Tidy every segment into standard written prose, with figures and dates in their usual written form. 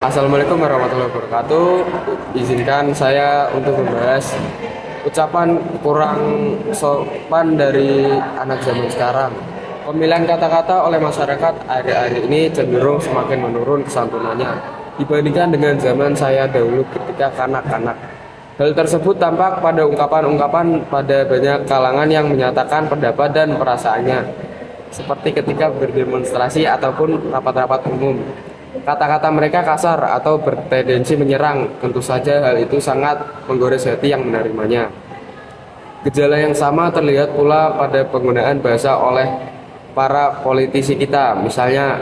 Assalamualaikum warahmatullahi wabarakatuh. Izinkan saya untuk membahas ucapan kurang sopan dari anak zaman sekarang. Pemilihan kata-kata oleh masyarakat akhir-akhir ini cenderung semakin menurun kesantunannya dibandingkan dengan zaman saya dahulu ketika kanak-kanak. Hal tersebut tampak pada ungkapan-ungkapan pada banyak kalangan yang menyatakan pendapat dan perasaannya, seperti ketika berdemonstrasi ataupun rapat-rapat umum. Kata-kata mereka kasar atau bertendensi menyerang, tentu saja hal itu sangat menggores hati yang menerimanya. Gejala yang sama terlihat pula pada penggunaan bahasa oleh para politisi kita, misalnya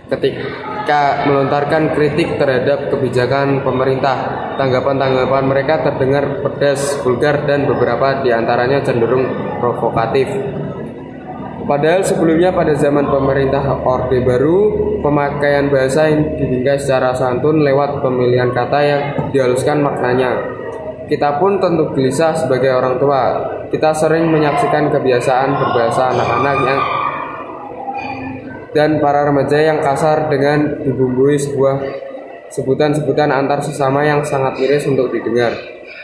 ketika melontarkan kritik terhadap kebijakan pemerintah, tanggapan-tanggapan mereka terdengar pedas, vulgar, dan beberapa diantaranya cenderung provokatif. Padahal sebelumnya pada zaman pemerintah Orde Baru, pemakaian bahasa yang dibingkai secara santun lewat pemilihan kata yang dihaluskan maknanya. Kita pun tentu gelisah sebagai orang tua. Kita sering menyaksikan kebiasaan berbahasa anak-anak yang dan para remaja yang kasar dengan dibumbui sebuah sebutan-sebutan antar sesama yang sangat miris untuk didengar.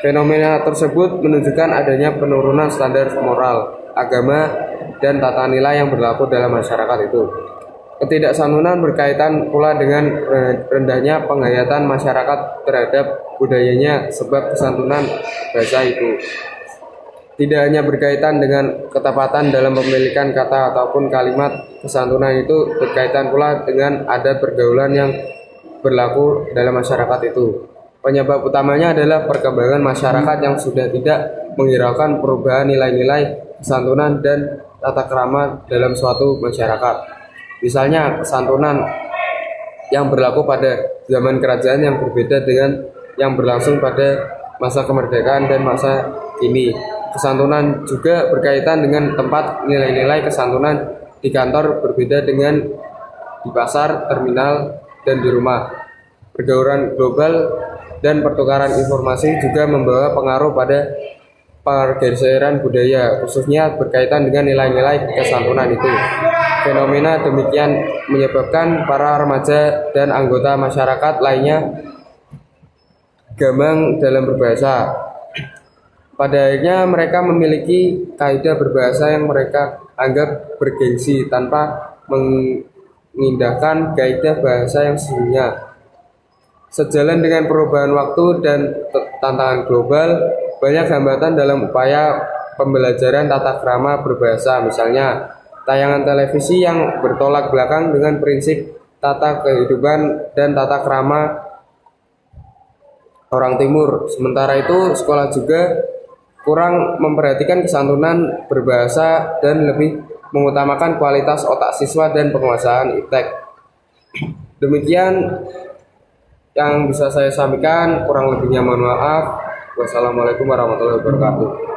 Fenomena tersebut menunjukkan adanya penurunan standar moral, agama, dan tata nilai yang berlaku dalam masyarakat itu. Ketidaksantunan berkaitan pula dengan rendahnya penghayatan masyarakat terhadap budayanya, sebab kesantunan bahasa itu tidak hanya berkaitan dengan ketepatan dalam pemilikan kata ataupun kalimat. Kesantunan itu berkaitan pula dengan adat pergaulan yang berlaku dalam masyarakat itu. Penyebab utamanya adalah perkembangan masyarakat yang sudah tidak menghiraukan perubahan nilai-nilai kesantunan dan tata krama dalam suatu masyarakat. Misalnya, kesantunan yang berlaku pada zaman kerajaan yang berbeda dengan yang berlangsung pada masa kemerdekaan dan masa kini. Kesantunan juga berkaitan dengan tempat. Nilai-nilai kesantunan di kantor berbeda dengan di pasar, terminal, dan di rumah. Pergaulan global dan pertukaran informasi juga membawa pengaruh pada pergeseran budaya, khususnya berkaitan dengan nilai-nilai kesantunan itu. Fenomena demikian menyebabkan para remaja dan anggota masyarakat lainnya gamang dalam berbahasa. Pada akhirnya mereka memiliki kaidah berbahasa yang mereka anggap bergengsi tanpa mengindahkan kaidah bahasa yang sesungguhnya. Sejalan dengan perubahan waktu dan tantangan global, banyak hambatan dalam upaya pembelajaran tata krama berbahasa. Misalnya, tayangan televisi yang bertolak belakang dengan prinsip tata kehidupan dan tata krama orang timur. Sementara itu, sekolah juga kurang memperhatikan kesantunan berbahasa dan lebih mengutamakan kualitas otak siswa dan penguasaan iptek. Demikian yang bisa saya sampaikan, kurang lebihnya mohon maaf. Wassalamualaikum warahmatullahi wabarakatuh.